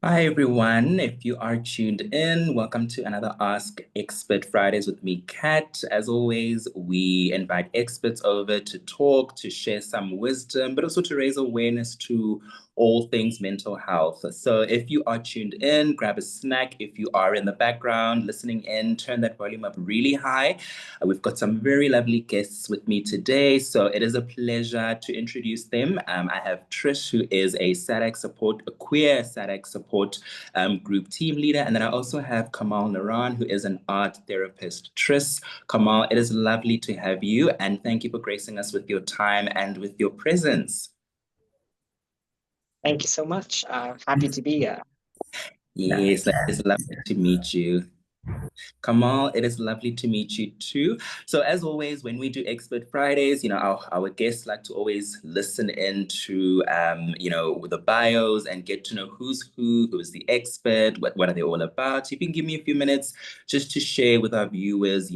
Hi everyone, if you are tuned in, welcome to another Ask Expert Fridays with me, Kat. As always, we invite experts over to talk, to share some wisdom, but also to raise awareness to all things mental health. So if you are tuned in, grab a snack. If you are in the background listening in, turn that volume up really high. We've got some very lovely guests with me today, so it is a pleasure to introduce them. I have Trish, who is a a queer SADC support group team leader, and then I also have Kamal Naran, who is an art therapist. Trish, Kamal, it is lovely to have you, and thank you for gracing us with your time and with your presence. Thank you so much. Happy to be here. Yes, it is lovely to meet you. Kamal, it is lovely to meet you too. So as always, when we do Expert Fridays, our guests like to always listen into, the bios and get to know who's the expert, what are they all about. So if you can give me a few minutes just to share with our viewers,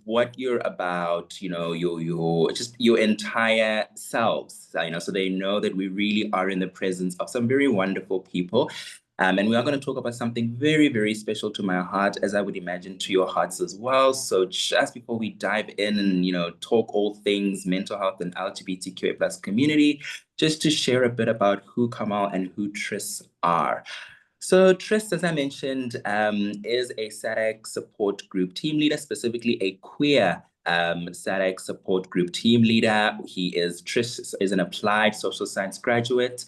what you're about, your entire selves, so they know that we really are in the presence of some very wonderful people. And we are going to talk about something very, very special to my heart, as I would imagine to your hearts as well. So just before we dive in and, talk all things mental health and LGBTQI plus community, just to share a bit about who Kamal and who Tris are. So Tris, as I mentioned, is a SADC support group team leader, specifically a queer SADC support group team leader. Tris is an applied social science graduate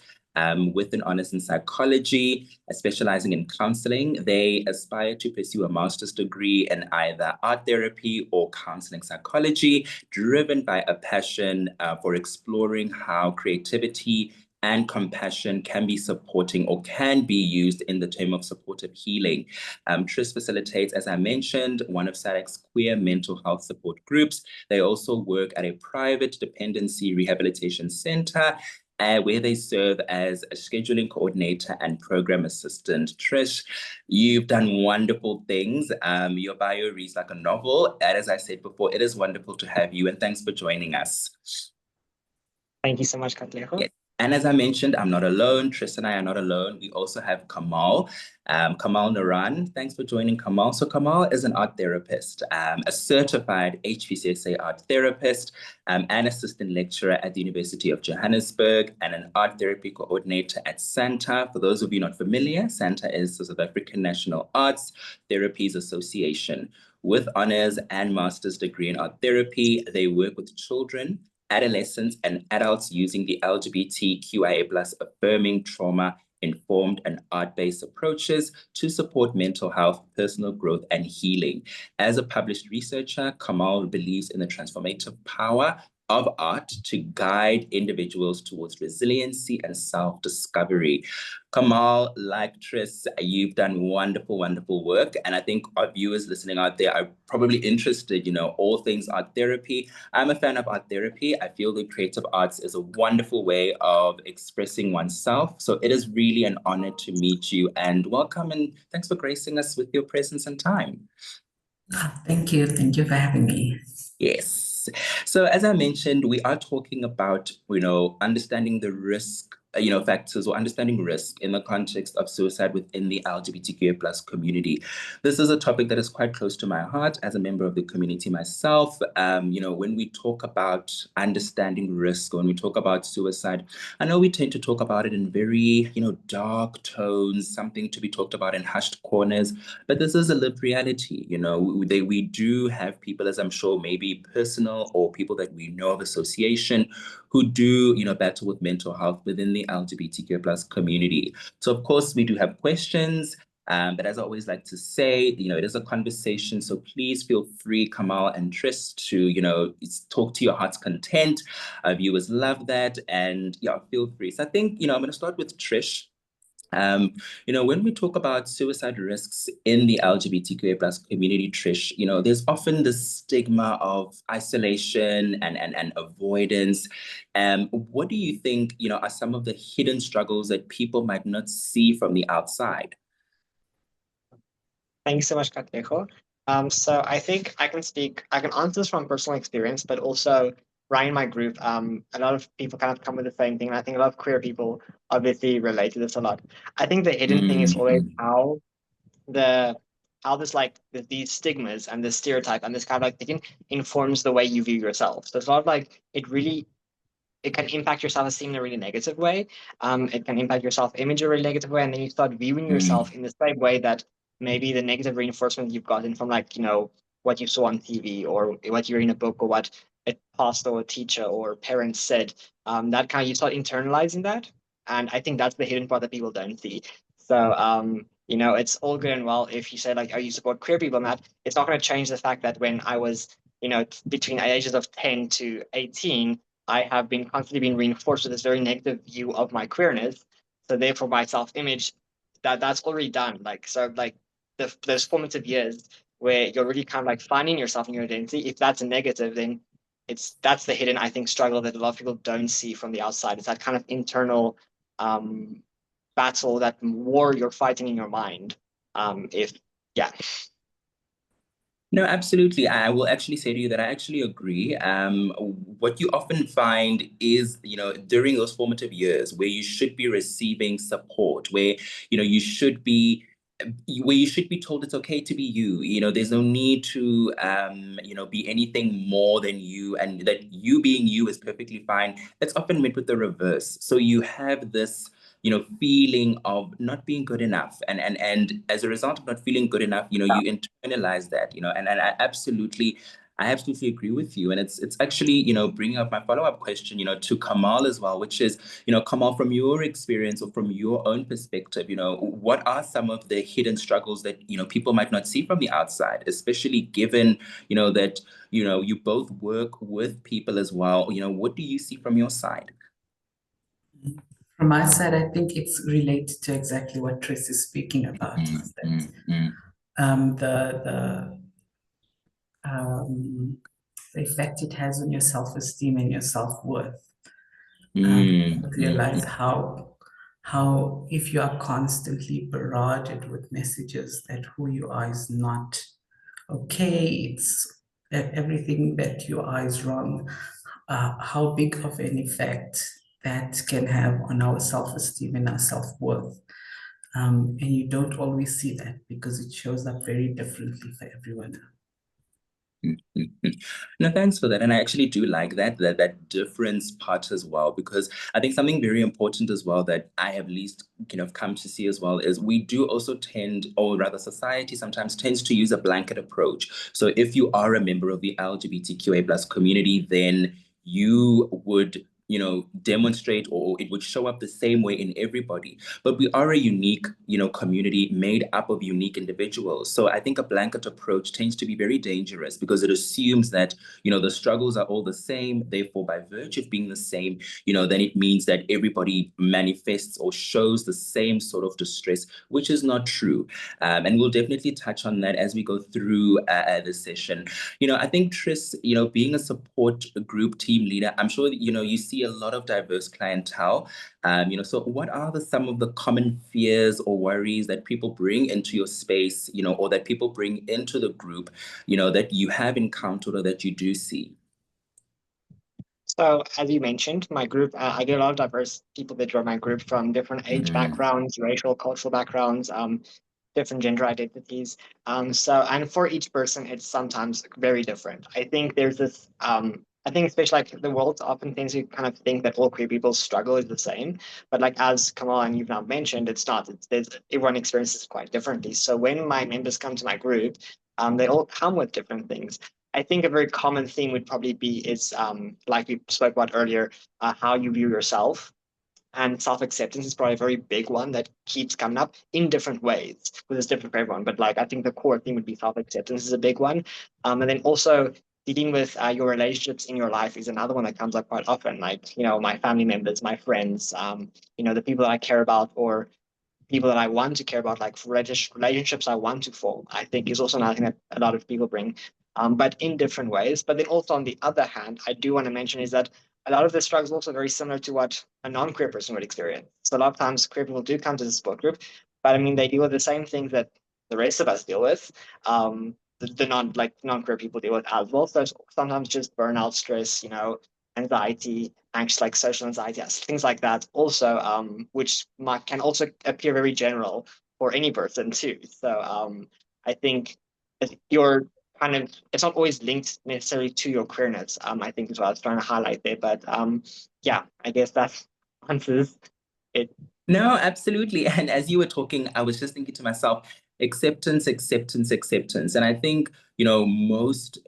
with an honors in psychology, specializing in counseling. They aspire to pursue a master's degree in either art therapy or counseling psychology, driven by a passion for exploring how creativity and compassion can be supporting or can be used in the term of supportive healing. Tris facilitates, as I mentioned, one of SADC's queer mental health support groups. They also work at a private dependency rehabilitation center where they serve as a scheduling coordinator and program assistant. Trish, you've done wonderful things. Your bio reads like a novel. And as I said before, it is wonderful to have you, and thanks for joining us. Thank you so much, Katleho. Yeah. And as I mentioned, I'm not alone. Tris and I are not alone. We also have Kamal, Kamal Naran. Thanks for joining, Kamal. So Kamal is an art therapist, a certified HPCSA art therapist, an assistant lecturer at the University of Johannesburg, and an art therapy coordinator at SANTA. For those of you not familiar, SANTA is the South African National Arts Therapies Association. With honors and master's degree in art therapy, they work with children, adolescents, and adults using the LGBTQIA plus affirming trauma-informed and art-based approaches to support mental health, personal growth, and healing. As a published researcher, Kamal believes in the transformative power of art to guide individuals towards resiliency and self-discovery. Kamal, like Tris, you've done wonderful, wonderful work. And I think our viewers listening out there are probably interested, all things art therapy. I'm a fan of art therapy. I feel the creative arts is a wonderful way of expressing oneself. So it is really an honor to meet you, and welcome, and thanks for gracing us with your presence and time. Thank you. Thank you for having me. Yes. So as I mentioned, we are talking about, understanding the risk, factors or understanding risk in the context of suicide within the LGBTQI plus community. This is a topic that is quite close to my heart as a member of the community myself. When we talk about understanding risk, when we talk about suicide, I know we tend to talk about it in very, dark tones, something to be talked about in hushed corners, but this is a lived reality. We do have people, as I'm sure maybe personal or people that we know of association, who do, battle with mental health within the LGBTQ plus community. So of course we do have questions, but as I always like to say, it is a conversation. So please feel free, Kamal and Tris, to, talk to your heart's content. Viewers love that. And yeah, feel free. So I think, I'm going to start with Trish. When we talk about suicide risks in the LGBTQA plus community, Trish, there's often this stigma of isolation and avoidance. What do you think, are some of the hidden struggles that people might not see from the outside? Thank you so much, Katleho. So I think I can answer this from personal experience, but also right in my group, a lot of people kind of come with the same thing. And I think a lot of queer people obviously relate to this a lot. I think the hidden thing is always Mm, the how this like these stigmas and this stereotype and this kind of like thinking informs the way you view yourself. So it's not like it can impact your self-esteem in a really negative way. It can impact your self-image in a really negative way, and then you start viewing yourself mm, in the same way that maybe the negative reinforcement you've gotten from like what you saw on TV or what you read in a book or what a pastor or a teacher or parents said. That kind of you start internalizing that, and I think that's the hidden part that people don't see. So it's all good and well if you say like, "Oh, you support queer people," and that it's not going to change the fact that when I was between ages of 10 to 18, I have been constantly being reinforced with this very negative view of my queerness. So therefore, my self-image that's already done. Like so, like those formative years where you're really kind of like finding yourself in your identity. If that's a negative, then that's the hidden, I think, struggle that a lot of people don't see from the outside. It's that kind of internal um, battle, that war you're fighting in your mind. If yeah. No, absolutely. I will actually say to you that I actually agree. What you often find is, during those formative years where you should be receiving support, where you should be told it's okay to be you. There's no need to, be anything more than you, and that you being you is perfectly fine. It's often met with the reverse. So you have this feeling of not being good enough. And as a result of not feeling good enough, you internalize that, and I absolutely agree with you. And it's actually, bringing up my follow-up question, to Kamal as well, which is, Kamal, from your experience or from your own perspective, what are some of the hidden struggles that, people might not see from the outside, especially given, that, you both work with people as well. What do you see from your side? From my side, I think it's related to exactly what Tris is speaking about. Mm, Is that mm, mm, um, the effect it has on your self-esteem and your self-worth. mm, Realize how if you are constantly barraged with messages that who you are is not okay, it's everything that you are is wrong, how big of an effect that can have on our self-esteem and our self-worth. And you don't always see that because it shows up very differently for everyone. No, thanks for that. And I actually do like that difference part as well, because I think something very important as well that I have at least come to see as well is we do also tend, or rather society sometimes tends to use a blanket approach. So if you are a member of the LGBTQA plus community, then you would demonstrate, or it would show up the same way in everybody. But we are a unique, community made up of unique individuals. So I think a blanket approach tends to be very dangerous because it assumes that, the struggles are all the same. Therefore, by virtue of being the same, then it means that everybody manifests or shows the same sort of distress, which is not true. And we'll definitely touch on that as we go through this session. I think Tris, being a support group team leader, I'm sure that, you see a lot of diverse clientele. So what are some of the common fears or worries that people bring into your space, or that people bring into the group, that you have encountered or that you do see? So, as you mentioned, my group, I get a lot of diverse people that join my group from different age Mm, backgrounds, racial, cultural backgrounds, different gender identities. And for each person, it's sometimes very different. I think there's this, I think especially like the world often tends to kind of think that all queer people's struggle is the same. But like as Kamal and you've now mentioned, it's not. Everyone experiences it quite differently. So when my members come to my group, they all come with different things. I think a very common theme would probably be is like we spoke about earlier, how you view yourself. And self-acceptance is probably a very big one that keeps coming up in different ways because it's different for everyone. But like I think the core theme would be self-acceptance is a big one. And then also dealing with your relationships in your life is another one that comes up quite often. Like, my family members, my friends, the people that I care about or people that I want to care about, like relationships I want to form, I think is also another thing that a lot of people bring, but in different ways. But then also on the other hand, I do want to mention is that a lot of the struggle is also very similar to what a non-queer person would experience. So a lot of times queer people do come to the support group, but I mean, they deal with the same things that the rest of us deal with. The non-queer people deal with as well. So it's sometimes just burnout, stress, anxiety, anxious, like social anxiety, things like that also, which can also appear very general for any person too. So I think you're kind of, it's not always linked necessarily to your queerness. I think is what I was trying to highlight there. But yeah, I guess that answers it. No, absolutely. And as you were talking, I was just thinking to myself, acceptance, acceptance, acceptance. And I think, most,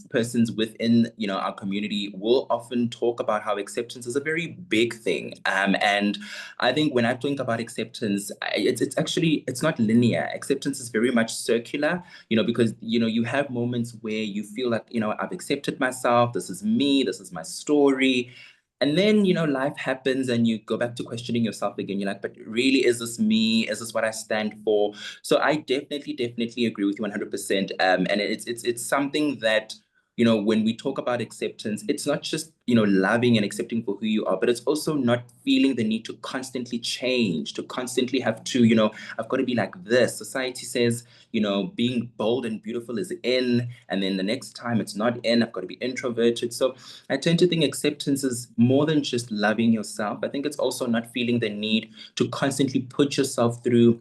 persons within, our community will often talk about how acceptance is a very big thing. And I think when I think about acceptance, it's actually, it's not linear. Acceptance is very much circular, because, you have moments where you feel like, I've accepted myself. This is me. This is my story. And then, life happens and you go back to questioning yourself again. You're like, but really, is this me? Is this what I stand for? So I definitely agree with you 100%. And it's something that, when we talk about acceptance, it's not just, loving and accepting for who you are, but it's also not feeling the need to constantly change, to constantly have to, I've got to be like this. Society says, being bold and beautiful is in, and then the next time it's not in, I've got to be introverted. So I tend to think acceptance is more than just loving yourself. I think it's also not feeling the need to constantly put yourself through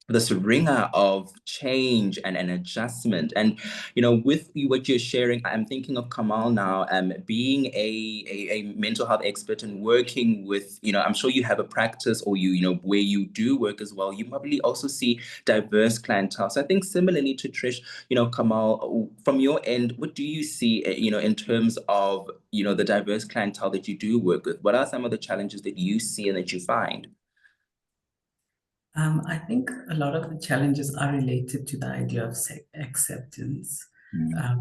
this ringer of change and an adjustment. And, with what you're sharing, I'm thinking of Kamal now, being a mental health expert and working with, I'm sure you have a practice or where you do work as well, you probably also see diverse clientele. So I think similarly to Trish, Kamal, from your end, what do you see, in terms of, the diverse clientele that you do work with? What are some of the challenges that you see and that you find? I think a lot of the challenges are related to the idea of acceptance,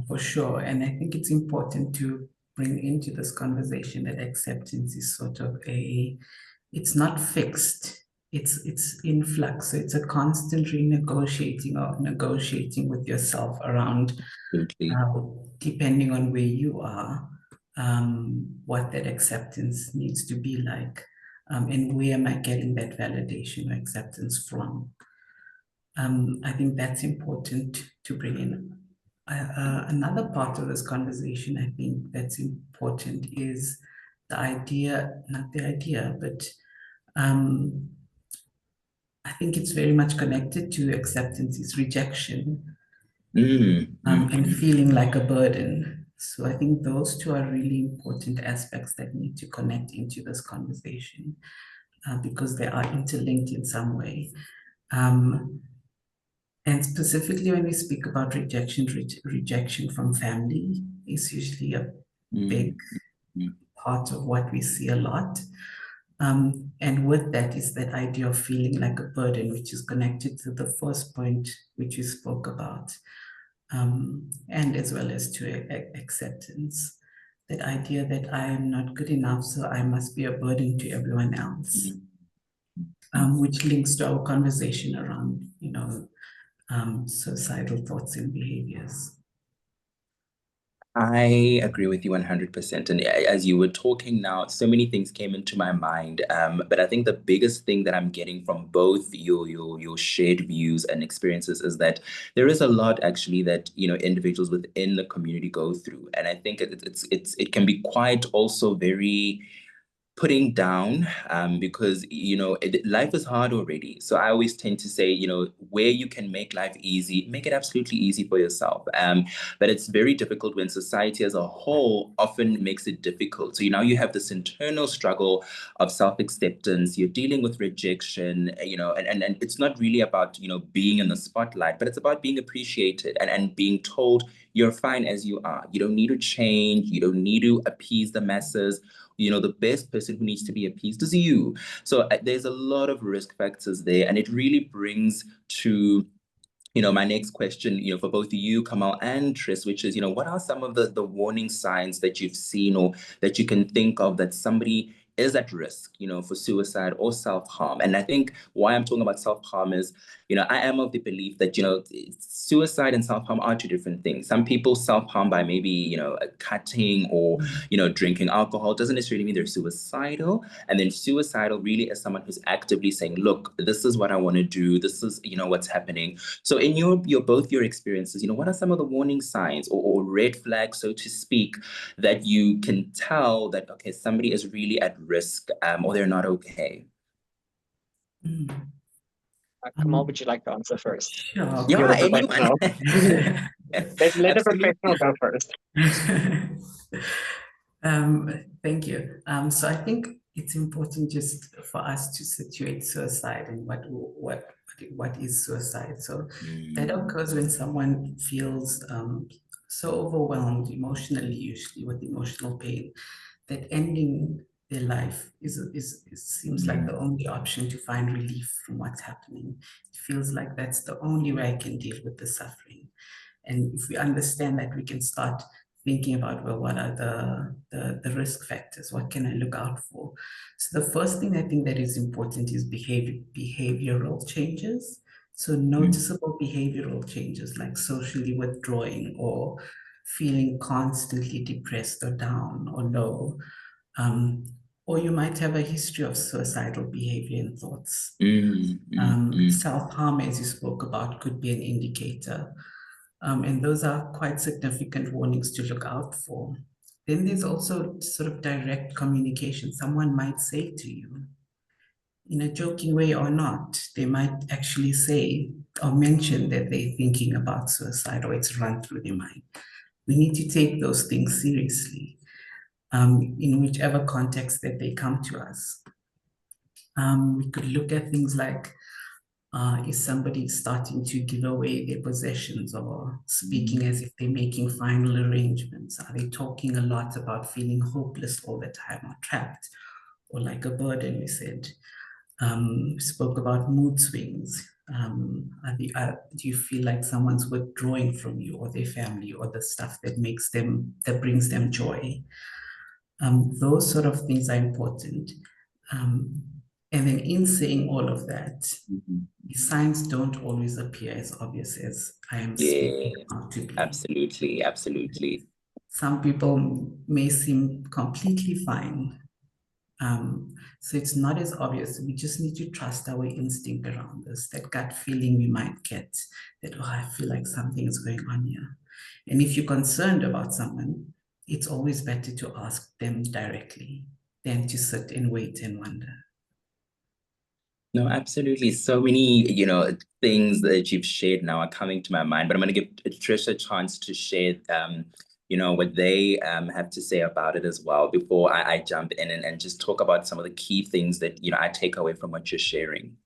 for sure. And I think it's important to bring into this conversation that acceptance is sort of it's not fixed. It's in flux. So it's a constant renegotiating or negotiating with yourself around, depending on where you are, what that acceptance needs to be like. And where am I getting that validation or acceptance from? I think that's important to bring in. Another part of this conversation, I think that's important is the idea, not the idea, but I think it's very much connected to acceptance is rejection, and feeling like a burden. So I think those two are really important aspects that need to connect into this conversation. Because they are interlinked in some way. And specifically when we speak about rejection from family is usually a big part of what we see a lot. And with that is that idea of feeling like a burden, which is connected to the first point which we spoke about, and as well as to acceptance. That idea that I am not good enough, so I must be a burden to everyone else. Which links to our conversation around, suicidal thoughts and behaviors. I agree with you 100%. And as you were talking now, so many things came into my mind. But I think the biggest thing that I'm getting from both your shared views and experiences is that there is a lot actually that, individuals within the community go through. And I think it can be quite also very putting down, because life is hard already. So I always tend to say, where you can make life easy, make it absolutely easy for yourself. But it's very difficult when society as a whole often makes it difficult. So now you have this internal struggle of self-acceptance. You're dealing with rejection, and it's not really about being in the spotlight, but it's about being appreciated and being told you're fine as you are. You don't need to change. You don't need to appease the masses. The best person who needs to be appeased is you. So there's a lot of risk factors there, and it really brings to my next question, for both you, Kamal and Tris, which is, what are some of the warning signs that you've seen or that you can think of that somebody is at risk, for suicide or self-harm. And I think why I'm talking about self-harm is, I am of the belief that, suicide and self-harm are two different things. Some people self-harm by maybe, cutting or, drinking alcohol. Doesn't necessarily mean they're suicidal. And then suicidal really is someone who's actively saying, look, this is what I want to do. This is, what's happening. So in both your experiences, what are some of the warning signs or red flags, so to speak, that you can tell that, okay, somebody is really at risk, or they're not okay? Kamal, would you like to answer first? Sure. You're Yeah, the anyone. professional. Let the Absolutely. professional go first. Thank you. So I think it's important just for us to situate suicide and what is suicide. So that occurs when someone feels so overwhelmed emotionally, usually with emotional pain, that ending their life seems like the only option to find relief from what's happening. It feels like that's the only way I can deal with the suffering. And if we understand that, we can start thinking about, well, what are the risk factors? What can I look out for? So the first thing I think that is important is behavioral changes. So noticeable behavioral changes like socially withdrawing or feeling constantly depressed or down or low. Or you might have a history of suicidal behavior and thoughts. Self-harm, as you spoke about, could be an indicator. And those are quite significant warnings to look out for. Then there's also sort of direct communication. Someone might say to you, in a joking way or not, they might actually say or mention that they're thinking about suicide or it's run through their mind. We need to take those things seriously, in whichever context that they come to us. We could look at things like, is somebody starting to give away their possessions or speaking as if they're making final arrangements? Are they talking a lot about feeling hopeless all the time or trapped or like a burden, we said? Spoke about mood swings. Do you feel like someone's withdrawing from you or their family or the stuff that brings them joy? Those sort of things are important. And then in saying all of that, the signs don't always appear as obvious as I am speaking out to be. Absolutely, absolutely. Some people may seem completely fine. So it's not as obvious. We just need to trust our instinct around this, that gut feeling we might get that, oh, I feel like something is going on here. And if you're concerned about someone, it's always better to ask them directly than to sit and wait and wonder. No, absolutely. So many, things that you've shared now are coming to my mind, but I'm going to give Trish a chance to share, what they have to say about it as well before I jump in and just talk about some of the key things that, I take away from what you're sharing.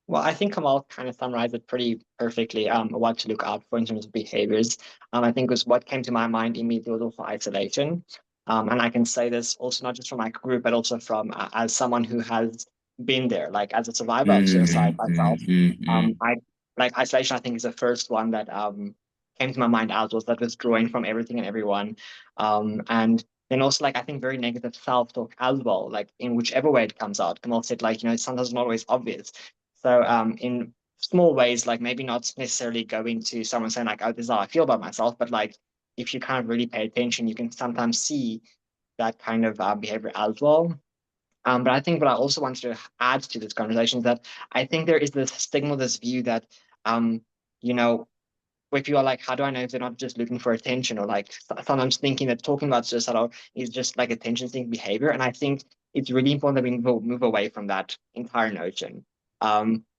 Well, I think Kamal kind of summarized it pretty perfectly, what to look out for in terms of behaviors. I think was what came to my mind immediately was also isolation. And I can say this also not just from my group, but also from as someone who has been there, like as a survivor of suicide myself. I like isolation, I think, is the first one that came to my mind as was that withdrawing from everything and everyone. And then also like I think very negative self-talk as well, like in whichever way it comes out. Kamal said, like, sometimes not always obvious. So in small ways, like maybe not necessarily going to someone saying like, oh, this is how I feel about myself, but like if you kind of really pay attention, you can sometimes see that kind of behavior as well. But I think what I also wanted to add to this conversation is that I think there is this stigma, this view that, you know, where people are like, how do I know if they're not just looking for attention, or like sometimes thinking that talking about suicide is just like attention-seeking behavior. And I think it's really important that we move away from that entire notion.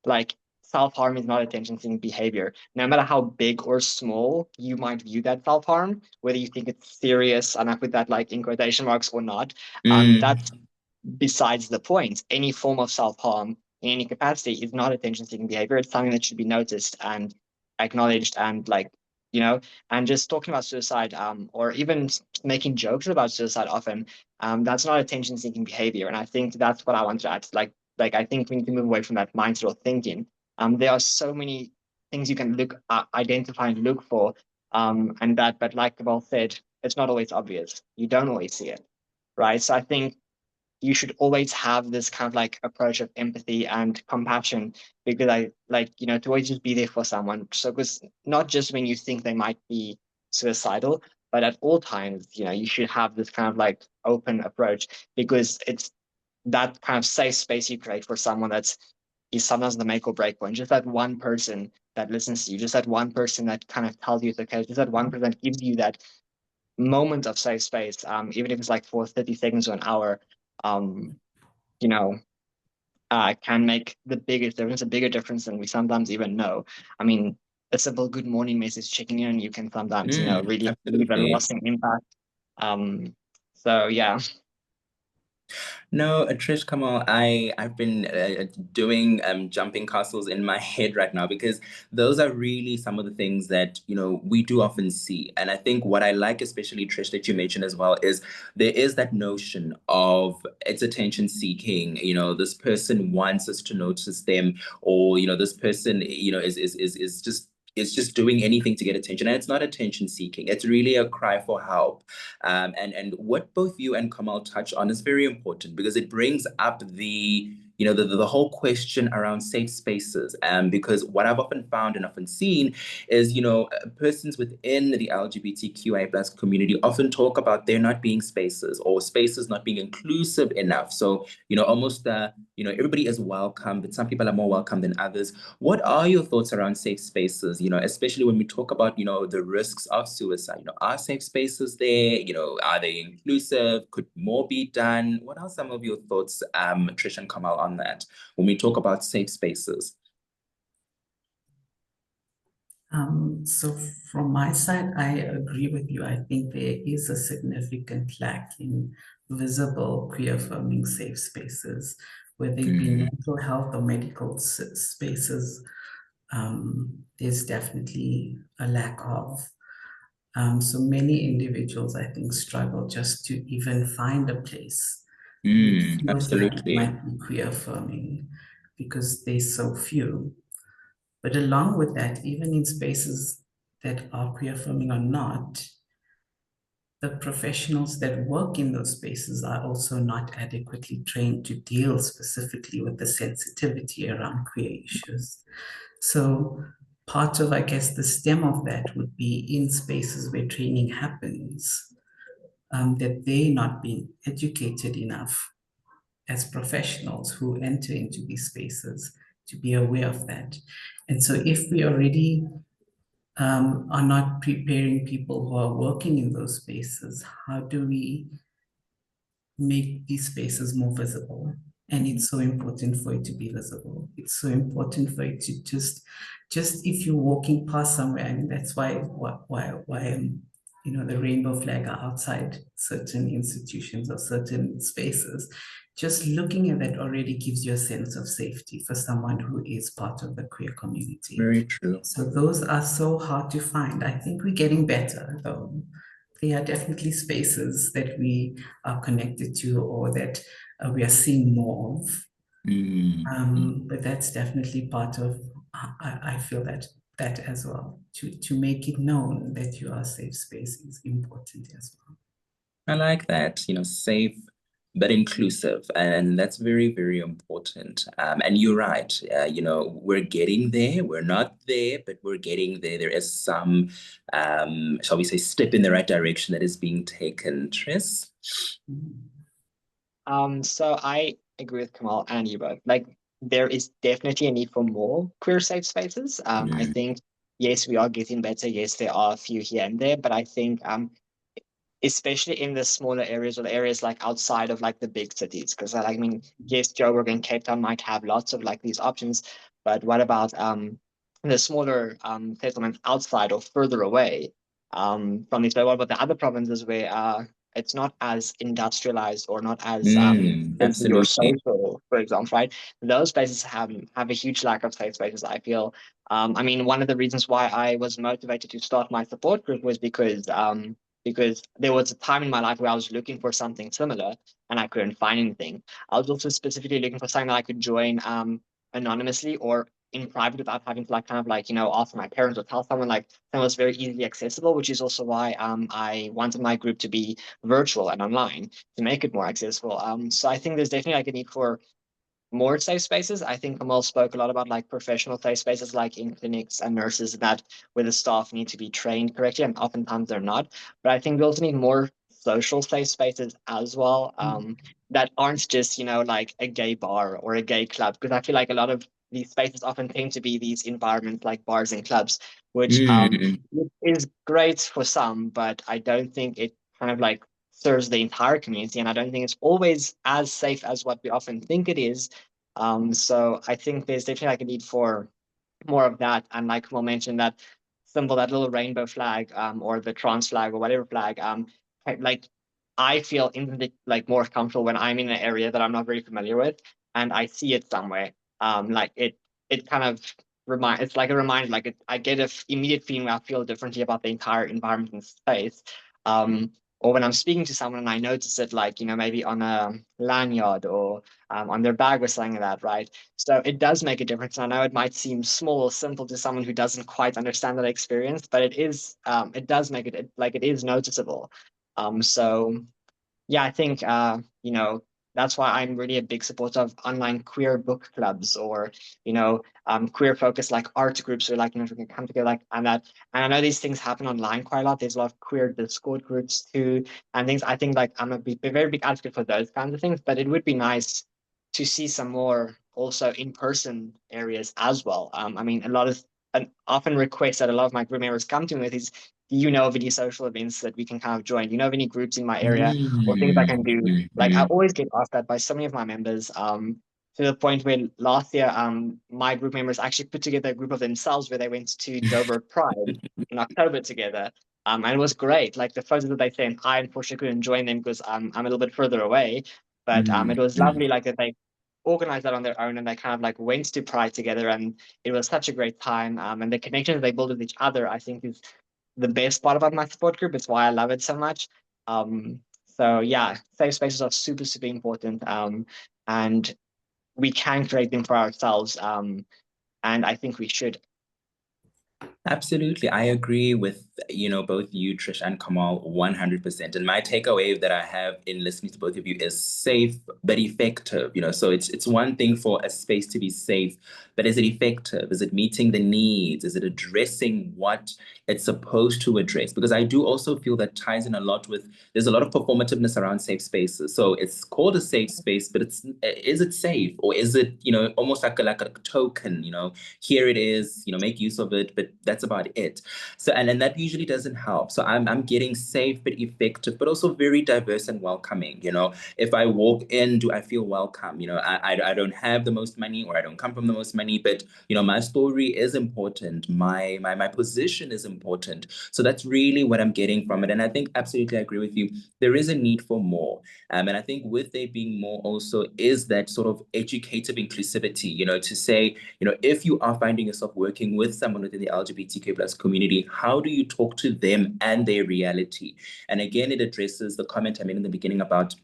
Like self-harm is not attention-seeking behavior. No matter how big or small you might view that self-harm, whether you think it's serious, and I put that like in quotation marks or not, that's besides the point. Any form of self-harm in any capacity is not attention-seeking behavior. It's something that should be noticed and acknowledged, and like, and just talking about suicide, or even making jokes about suicide often, that's not attention-seeking behavior. And I think that's what I want to add. Like I think we need to move away from that mindset or thinking. There are so many things you can identify and look for, but like Kamal said, it's not always obvious. You don't always see it, right? So I think you should always have this kind of like approach of empathy and compassion, because I like, you know, to always just be there for someone. So because not just when you think they might be suicidal, but at all times, you know, you should have this kind of like open approach, because it's that kind of safe space you create for someone that's is sometimes the make or break point. Just that one person that listens to you, just that one person that kind of tells you it's okay, just that one person that gives you that moment of safe space, even if it's like for 30 seconds or an hour, um, you know, can make the biggest difference, a bigger difference than we sometimes even know. I mean, a simple good morning message checking in, you can sometimes, you know, really leave a Absolutely. lasting impact. So yeah. No, Trish, come on. I've been doing jumping castles in my head right now, because those are really some of the things that, you know, we do often see. And I think what I like, especially Trish, that you mentioned as well, is there is that notion of it's attention seeking. You know, this person wants us to notice them, or, you know, this person, you know, is just doing anything to get attention. And it's not attention seeking. It's really a cry for help. And what both you and Kamal touch on is very important, because it brings up the, you know, the whole question around safe spaces. Because what I've often found and often seen is, you know, persons within the LGBTQI plus community often talk about there not being spaces, or spaces not being inclusive enough. So, you know, almost you know, everybody is welcome, but some people are more welcome than others. What are your thoughts around safe spaces? You know, especially when we talk about, you know, the risks of suicide. You know, are safe spaces there? You know, are they inclusive? Could more be done? What are some of your thoughts, Trish and Kamal, on that when we talk about safe spaces? So from my side, I agree with you. I think there is a significant lack in visible queer affirming safe spaces, whether it be mental health or medical spaces. There's definitely a lack of. So many individuals, I think, struggle just to even find a place which feels like it Absolutely. might be queer affirming, because there's so few. But along with that, even in spaces that are queer affirming or not, the professionals that work in those spaces are also not adequately trained to deal specifically with the sensitivity around queer issues. So part of, I guess, the stem of that would be in spaces where training happens, that they're not being educated enough as professionals who enter into these spaces to be aware of that. And so if we already are not preparing people who are working in those spaces, how do we make these spaces more visible? And it's so important for it to be visible. It's so important for it to just if you're walking past somewhere, and that's why you know, the rainbow flag are outside certain institutions or certain spaces. Just looking at that already gives you a sense of safety for someone who is part of the queer community. Very true. So those are so hard to find. I think we're getting better, though. There are definitely spaces that we are connected to, or that we are seeing more of. But that's definitely part of, I feel that as well. To make it known that you are safe space is important as well. I like that, you know, safe but inclusive. And that's very, very important. And you're right, you know, we're getting there. We're not there, but we're getting there. There is some, shall we say, step in the right direction that is being taken. Tris? So I agree with Kamal and you both. Like, there is definitely a need for more queer safe spaces. I think, yes, we are getting better. Yes, there are a few here and there, but I think especially in the smaller areas, or the areas like outside of like the big cities, because I mean, yes, Joburg and Cape Town might have lots of like these options, but what about the smaller settlements outside or further away from these? But what about the other provinces where it's not as industrialized or not as friendly or Absolutely. social, for example, right? Those places have a huge lack of safe spaces, I feel. I mean, one of the reasons why I was motivated to start my support group was because there was a time in my life where I was looking for something similar and I couldn't find anything. I was also specifically looking for something that I could join anonymously, or in private without having to like kind of like, you know, ask my parents or tell someone. Like that was very easily accessible, which is also why I wanted my group to be virtual and online to make it more accessible. So I think there's definitely like a need for more safe spaces. I think Kamal spoke a lot about like professional safe spaces, like in clinics and nurses, that where the staff need to be trained correctly, and oftentimes they're not. But I think we also need more social safe spaces as well, that aren't just, you know, like a gay bar or a gay club, because I feel like a lot of these spaces often tend to be these environments like bars and clubs, which Mm. is great for some, but I don't think it kind of like serves the entire community, and I don't think it's always as safe as what we often think it is. So I think there's definitely like a need for more of that. And like Kamal mentioned, that symbol, that little rainbow flag, or the trans flag or whatever flag, like I feel instantly like more comfortable when I'm in an area that I'm not very familiar with and I see it somewhere. Like it kind of it's like a reminder, like I get a immediate feeling where I feel differently about the entire environment and space. Um, or when I'm speaking to someone and I notice it, like, you know, maybe on a lanyard or on their bag or something like that, right? So it does make a difference. I know it might seem small or simple to someone who doesn't quite understand that experience, but it does make like it is noticeable. So yeah, I think you know, that's why I'm really a big supporter of online queer book clubs, or, you know, queer focused like art groups, or like, you know, we can come together like and that. And I know these things happen online quite a lot. There's a lot of queer Discord groups too and things. I think like I'm a very big advocate for those kinds of things, but it would be nice to see some more also in-person areas as well. I mean, a lot of an often request that a lot of my group members come to me with is, do you know of any social events that we can kind of join? Do you know of any groups in my area or things I can do? Like I Mm. always get asked that by so many of my members. To the point where last year, my group members actually put together a group of themselves where they went to Dover Pride in October together. And it was great. Like the photos that they sent, I unfortunately couldn't join them because I'm a little bit further away. But it was lovely, like that they organized that on their own and they kind of like went to Pride together, and it was such a great time. And the connections they build with each other, I think, is the best part about my support group. It's why I love it so much. So yeah, safe spaces are super, super important. And we can create them for ourselves. And I think we should. Absolutely. I agree with, both you, Trish, and Kamal 100%. And my takeaway that I have in listening to both of you is safe but effective. So it's one thing for a space to be safe, but is it effective? Is it meeting the needs? Is it addressing what it's supposed to address? Because I do also feel that ties in a lot with, there's a lot of performativeness around safe spaces. So it's called a safe space, but is it safe? Or is it, almost like a token, here it is, make use of it, but that's about it. So, and that usually doesn't help. So I'm getting safe but effective, but also very diverse and welcoming. If I walk in, do I feel welcome? I don't have the most money, or I don't come from the most money, but my story is important. My position is important. So that's really what I'm getting from it. And I think absolutely I agree with you. There is a need for more. And I think with there being more also is that sort of educative inclusivity, to say, if you are finding yourself working with someone within the LGBTQ plus community, how do you talk to them and their reality? And again, it addresses the comment I made in the beginning about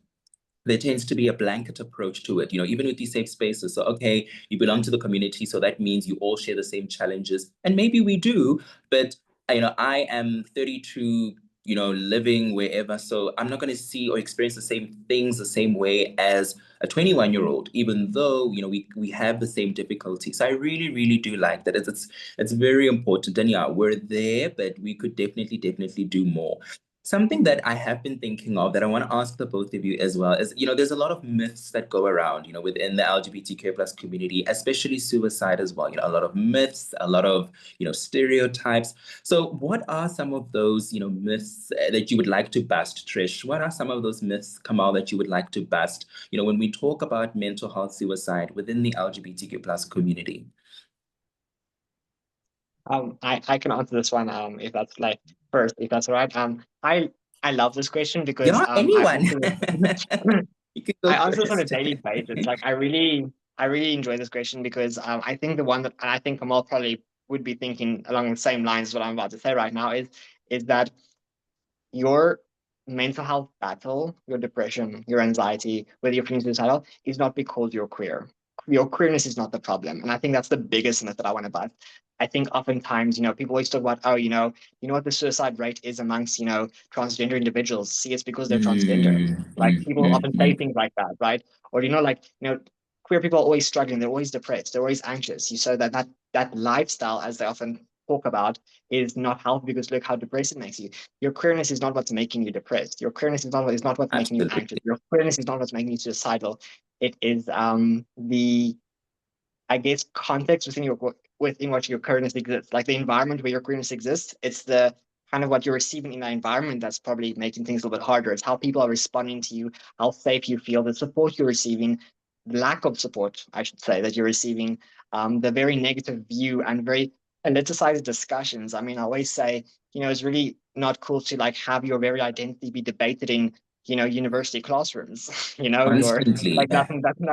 there tends to be a blanket approach to it, even with these safe spaces. So, okay, you belong to the community, so that means you all share the same challenges. And maybe we do, but I am 32, living wherever. So I'm not going to see or experience the same things the same way as a 21-year-old, even though, we have the same difficulty. So I really, really do like that. It's very important. And yeah, we're there, but we could definitely do more. Something that I have been thinking of that I want to ask the both of you as well is, there's a lot of myths that go around, within the LGBTQ plus community, especially suicide as well. A lot of myths, a lot of, stereotypes. So what are some of those, myths that you would like to bust, Trish? What are some of those myths, Kamal, that you would like to bust, when we talk about mental health suicide within the LGBTQ plus community? I can answer this one if that's like first, if that's all right. I love this question because I Anyone. answer You can go I answer this on a first. daily basis. Like I really enjoy this question because I think the one that, and I think Kamal probably would be thinking along the same lines as what I'm about to say right now, is that your mental health battle, your depression, your anxiety, whether you're feeling suicidal, is not because you're queer. your queerness is not the problem. And I think that's the biggest myth that I want to bust. I think oftentimes, people always talk about, oh, what the suicide rate is amongst, transgender individuals. See, it's because they're transgender. Like people often say things like that, right? Or, queer people are always struggling. They're always depressed. They're always anxious. You so that lifestyle, as they often talk about, is not healthy because look how depressed it makes you. Your queerness is not what's making you depressed. Your queerness is not what's making you anxious. Your queerness is not what's making you suicidal. It is the, I guess, context within what your queerness exists, like the environment where your queerness exists. It's the kind of what you're receiving in that environment that's probably making things a little bit harder. It's how people are responding to you, how safe you feel, the support you're receiving, the lack of support, I should say, that you're receiving, the very negative view and very politicized discussions. I mean, I always say, it's really not cool to like have your very identity be debated in, university classrooms. You're Constantly. like that's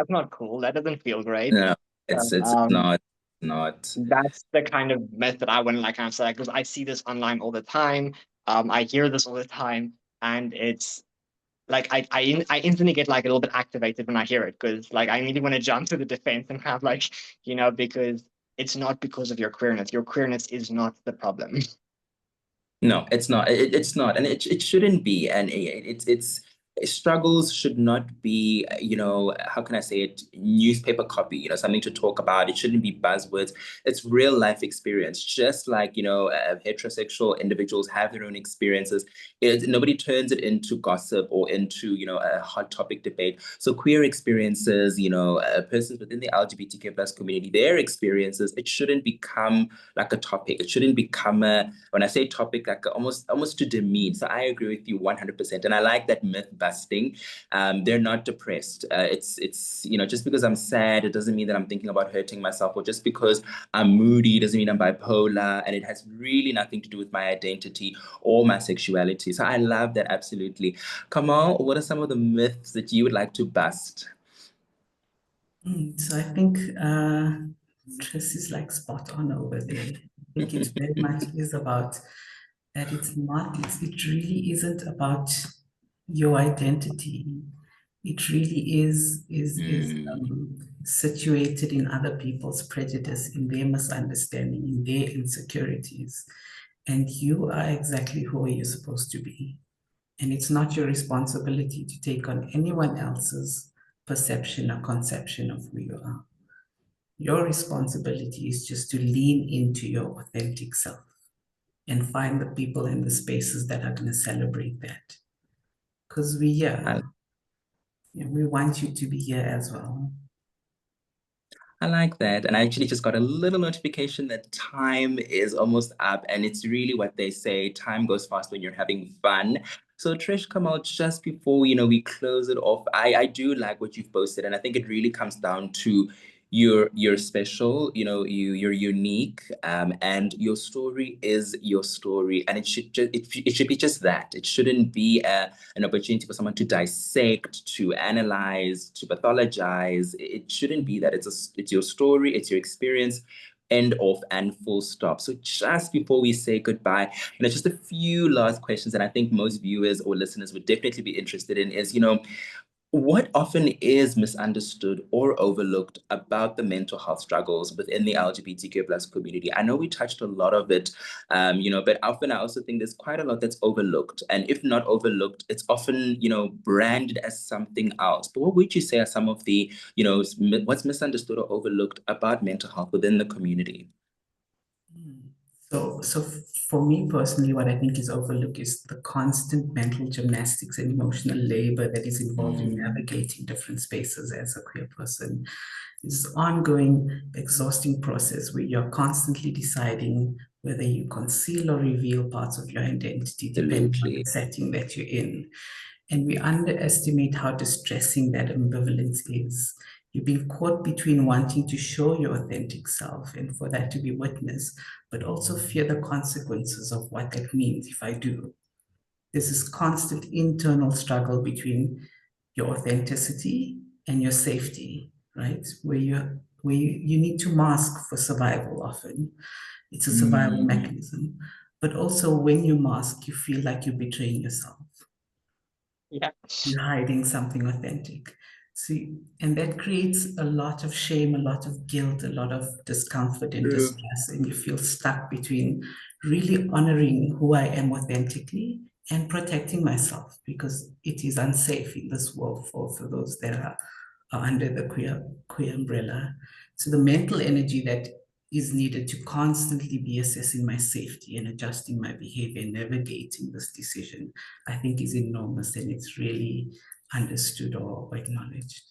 not cool. That doesn't feel great. No, it's not. That's the kind of myth that I want to like kind of say, because I see this online all the time. I hear this all the time, and it's like I instantly get like a little bit activated when I hear it, because like I really want to jump to the defense and kind of like, because it's not because of your queerness. Your queerness is not the problem. No, it's not. It's not, and it shouldn't be. And it's struggles should not be, how can I say it, newspaper copy, something to talk about. It shouldn't be buzzwords. It's real life experience. Just like, heterosexual individuals have their own experiences. Nobody turns it into gossip or into, a hot topic debate. So queer experiences, persons within the LGBTQ plus community, their experiences, it shouldn't become like a topic. It shouldn't become when I say topic, like almost to demean. So I agree with you 100%. And I like that myth busting. They're not depressed. It's just because I'm sad, it doesn't mean that I'm thinking about hurting myself, or just because I'm moody doesn't mean I'm bipolar. And it has really nothing to do with my identity or my sexuality. So I love that, absolutely. Kamal, what are some of the myths that you would like to bust? So I think Triss is like spot on over there. I think it very much is about that it really isn't about your identity. It really is situated in other people's prejudice, in their misunderstanding, in their insecurities. And you are exactly who you're supposed to be. And it's not your responsibility to take on anyone else's perception or conception of who you are. Your responsibility is just to lean into your authentic self and find the people and the spaces that are going to celebrate that. Because we want you to be here as well. I like that. And I actually just got a little notification that time is almost up. And it's really what they say, time goes fast when you're having fun. So Trish, come out just before we close it off. I do like what you've posted, and I think it really comes down to you're special, you're unique, and your story is your story, and it should be just that. It shouldn't be an opportunity for someone to dissect, to analyze, to pathologize. It shouldn't be that. It's your story, it's your experience. End of and full stop. So just before we say goodbye, just a few last questions that I think most viewers or listeners would definitely be interested in is, what often is misunderstood or overlooked about the mental health struggles within the LGBTQ plus community? I know we touched a lot of it, but often I also think there's quite a lot that's overlooked. And if not overlooked, it's often, branded as something else. But what would you say are some of the, what's misunderstood or overlooked about mental health within the community? So for me personally, what I think is overlooked is the constant mental gymnastics and emotional labor that is involved in navigating different spaces as a queer person. It's an ongoing, exhausting process where you're constantly deciding whether you conceal or reveal parts of your identity, depending on the setting that you're in. And we underestimate how distressing that ambivalence is. You've been caught between wanting to show your authentic self and for that to be witnessed, but also fear the consequences of what that means if I do. There's this constant internal struggle between your authenticity and your safety, right? Where you need to mask for survival often. It's a survival mechanism. But also when you mask, you feel like you're betraying yourself. Yeah. You're hiding something authentic. See, and that creates a lot of shame, a lot of guilt, a lot of discomfort and True. distress, and you feel stuck between really honoring who I am authentically and protecting myself because it is unsafe in this world for those that are under the queer umbrella. So the mental energy that is needed to constantly be assessing my safety and adjusting my behavior, navigating this decision, I think is enormous, and it's really understood or acknowledged.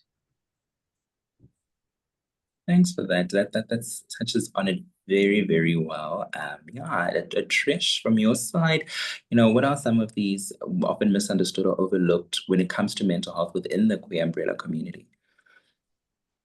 Thanks for that. That touches on it very, very well. Yeah, Trish, from your side, what are some of these often misunderstood or overlooked when it comes to mental health within the queer umbrella community?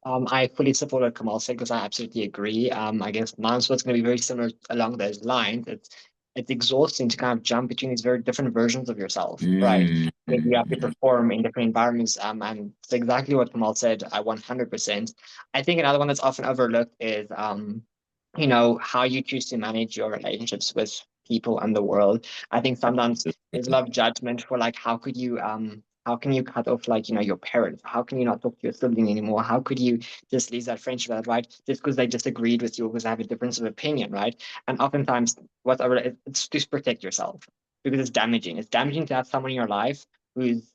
I fully support what Kamal said because I absolutely agree. I guess mine's what's going to be very similar along those lines. It's exhausting to kind of jump between these very different versions of yourself, right? That you have to perform in different environments. And it's exactly what Kamal said. I 100%. I think another one that's often overlooked is, how you choose to manage your relationships with people and the world. I think sometimes there's a lot of judgment for like, how can you cut off like your parents? How can you not talk to your sibling anymore? How could you just leave that friendship, right? Just because they disagreed with you or because they have a difference of opinion, right? And oftentimes, it's to protect yourself because it's damaging. It's damaging to have someone in your life who's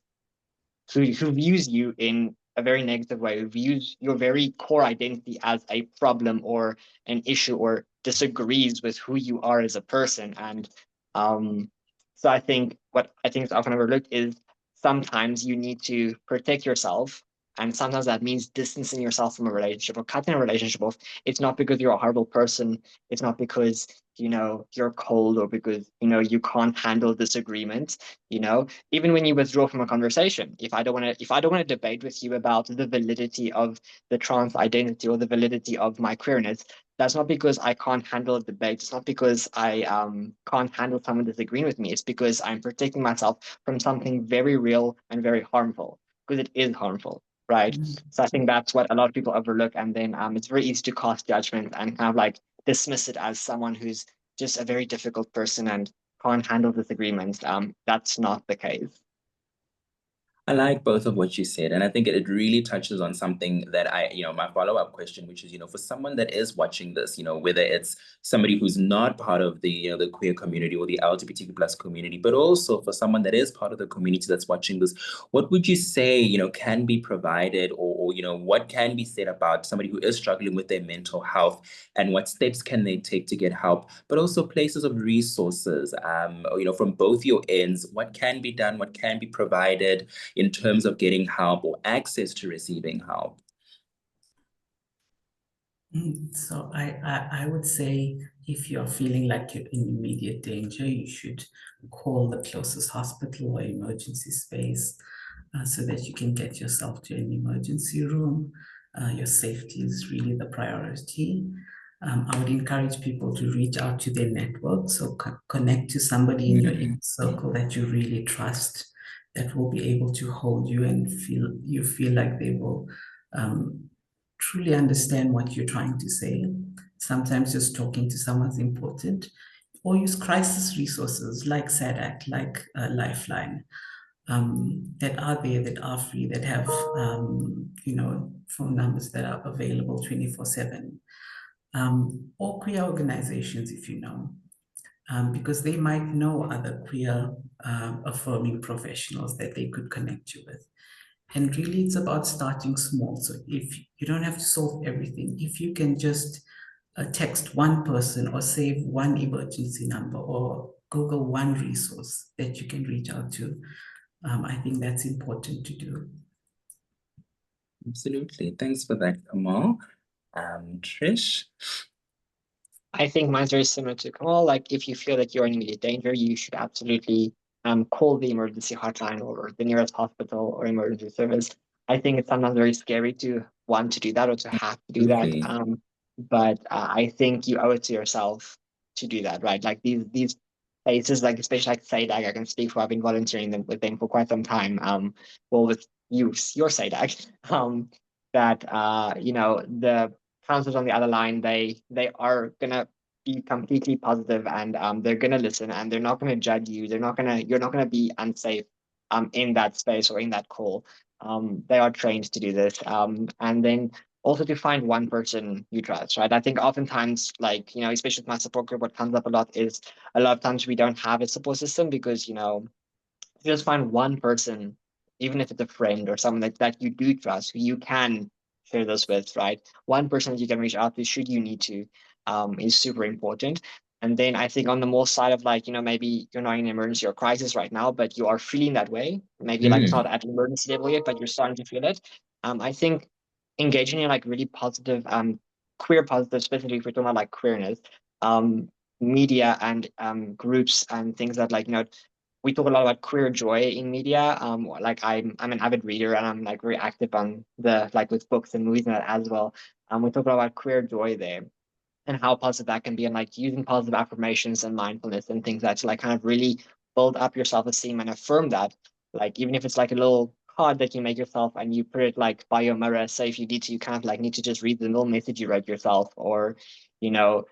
who views you in a very negative way, who views your very core identity as a problem or an issue or disagrees with who you are as a person. And so I think what I think is often overlooked is sometimes you need to protect yourself. And sometimes that means distancing yourself from a relationship or cutting a relationship off. It's not because you're a horrible person. It's not because, you're cold or because, you can't handle disagreement. Even when you withdraw from a conversation, if I don't want to debate with you about the validity of the trans identity or the validity of my queerness, that's not because I can't handle a debate. It's not because I can't handle someone disagreeing with me. It's because I'm protecting myself from something very real and very harmful, because it is harmful, right? So I think that's what a lot of people overlook, and then it's very easy to cast judgment and kind of like dismiss it as someone who's just a very difficult person and can't handle disagreements. That's not the case. I like both of what you said, and I think it really touches on something that my follow-up question, which is, for someone that is watching this, whether it's somebody who's not part of the, the queer community or the LGBTQ plus community, but also for someone that is part of the community that's watching this, what would you say, can be provided or what can be said about somebody who is struggling with their mental health and what steps can they take to get help, but also places of resources, from both your ends, what can be done, what can be provided in terms of getting help or access to receiving help? So I would say if you're feeling like you're in immediate danger, you should call the closest hospital or emergency space so that you can get yourself to an emergency room. Your safety is really the priority. I would encourage people to reach out to their network. So connect to somebody in your inner circle that you really trust, that will be able to hold you and feel like they will truly understand what you're trying to say. Sometimes just talking to someone is important. Or use crisis resources like SADAC, like Lifeline, that are there, that are free, that have, phone numbers that are available 24/7. Or queer organizations, if you know, because they might know other queer affirming professionals that they could connect you with. And really, it's about starting small. So if you don't have to solve everything, if you can just text one person or save one emergency number or Google one resource that you can reach out to, I think that's important to do. Absolutely. Thanks for that, Kamal. Trish? I think mine's very similar to Kamal. Like, if you feel that you're in immediate danger, you should absolutely call the emergency hotline or the nearest hospital or emergency service. I think it's sometimes very scary to want to do that or to have to do that. Absolutely. But I think you owe it to yourself to do that, right? Like these places, like especially like SADAG, I can speak for, I've been volunteering with them for quite some time. Well, with your SADAG, that the counselors on the other line, they are gonna be completely positive and they're gonna listen and they're not gonna judge you. You're not gonna be unsafe in that space or in that call. They are trained to do this. And then also to find one person you trust, right? I think oftentimes, like, especially with my support group, what comes up a lot is a lot of times we don't have a support system because, you just find one person, even if it's a friend or someone that you do trust, who you can share this with, right? One person that you can reach out to should you need to, is super important. And then I think on the more side of like, maybe you're not in an emergency or crisis right now, but you are feeling that way. Maybe like it's not at emergency level yet, but you're starting to feel it. I think engaging in like really positive, queer positive, especially if we're talking about like queerness, um, media and groups and things that like, we talk a lot about queer joy in media. Like I'm an avid reader and I'm like very active on the like with books and movies and that as well. We talk a lot about queer joy there and how positive that can be, and like using positive affirmations and mindfulness and things that to like kind of really build up your self-esteem and affirm that. Like even if it's like a little card that you make yourself and you put it like by your mirror. So if you need to, you kind of like need to just read the little message you wrote yourself, or you know,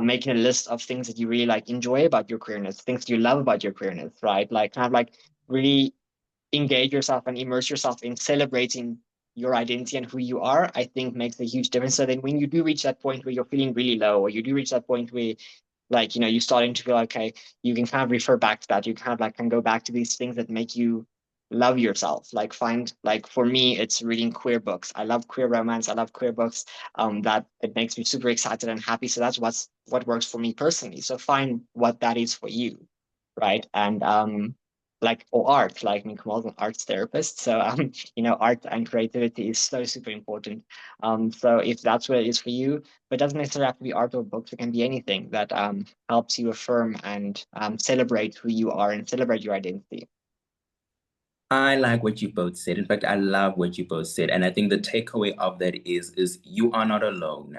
making a list of things that you really like enjoy about your queerness, things you love about your queerness, right? Like kind of like really engage yourself and immerse yourself in celebrating your identity and who you are, I think makes a huge difference. So then when you do reach that point where you're feeling really low, or you do reach that point where like, you're starting to feel okay, you can kind of refer back to that. You kind of like can go back to these things that make you love yourself. Like find, like for me, it's reading queer books. I love queer romance. I love queer books. That it makes me super excited and happy. So that's what works for me personally. So find what that is for you, right? And like, or art, like me, Kamal's an arts therapist. So art and creativity is so super important. So if that's what it is for you, but it doesn't necessarily have to be art or books. It can be anything that helps you affirm and celebrate who you are and celebrate your identity. I like what you both said. In fact, I love what you both said. And I think the takeaway of that is you are not alone.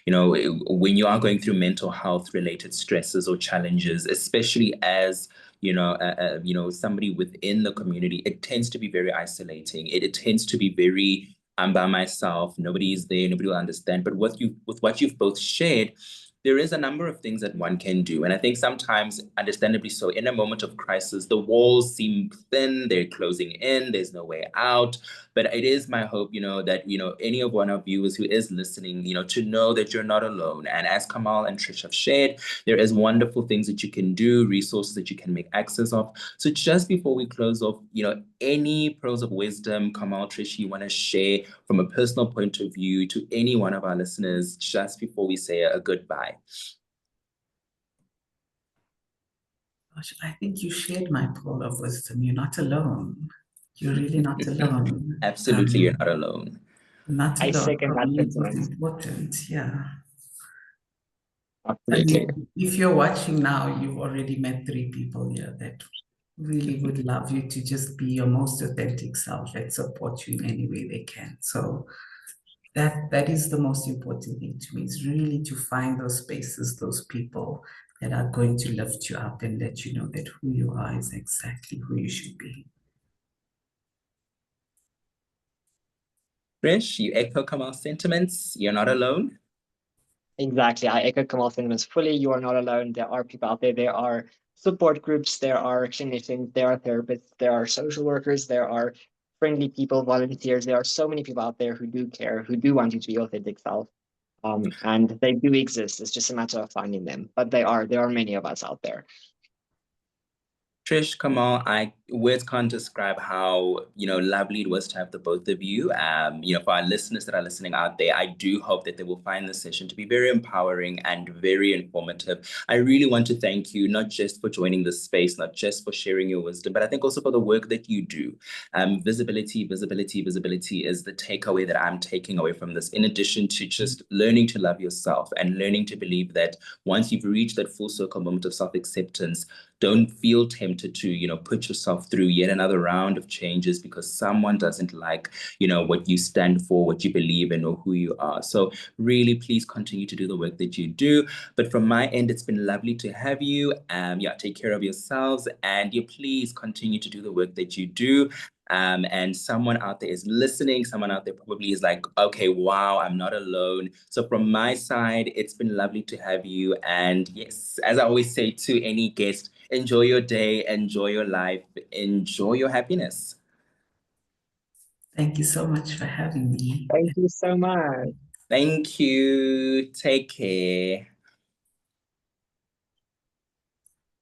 When you are going through mental health related stresses or challenges, especially as somebody within the community, it tends to be very isolating. It tends to be very, I'm by myself, nobody is there, nobody will understand. But with what you've both shared, there is a number of things that one can do. And I think sometimes, understandably so, in a moment of crisis, the walls seem thin, they're closing in, there's no way out. But it is my hope, that, any of one of viewers who is listening, to know that you're not alone. And as Kamal and Trish have shared, there is wonderful things that you can do, resources that you can make access of. So just before we close off, any pearls of wisdom, Kamal, Trish, you want to share from a personal point of view to any one of our listeners just before we say a goodbye? Gosh, I think you shared my pearl of wisdom. You're not alone. You're really not alone. Absolutely, you're not alone. Not I alone. second For that me, it is sentiment. important. Yeah. I Absolutely. mean, if you're watching now, you've already met 3 people here that really would love you to just be your most authentic self and support you in any way they can. So that is the most important thing to me, is really to find those spaces, those people that are going to lift you up and let you know that who you are is exactly who you should be. Trish, you echo Kamal's sentiments. You're not alone. Exactly. I echo Kamal's sentiments fully. You are not alone. There are people out there. There are support groups. There are clinicians. There are therapists. There are social workers. There are friendly people, volunteers. There are so many people out there who do care, who do want you to be your authentic self. And they do exist. It's just a matter of finding them. But there are many of us out there. Trish, Kamal, words can't describe how, lovely it was to have the both of you. For our listeners that are listening out there, I do hope that they will find this session to be very empowering and very informative. I really want to thank you, not just for joining this space, not just for sharing your wisdom, but I think also for the work that you do. Visibility, visibility, visibility is the takeaway that I'm taking away from this, in addition to just learning to love yourself and learning to believe that once you've reached that full circle moment of self-acceptance, don't feel tempted to, put yourself through yet another round of changes because someone doesn't like, what you stand for, what you believe in, or who you are. So really, please continue to do the work that you do. But from my end, it's been lovely to have you. Take care of yourselves, and please continue to do the work that you do. And someone out there is listening, someone out there probably is like, okay, wow, I'm not alone. So from my side, it's been lovely to have you. And yes, as I always say to any guest, enjoy your day, enjoy your life, enjoy your happiness. Thank you so much for having me. Thank you so much. Thank you. Take care.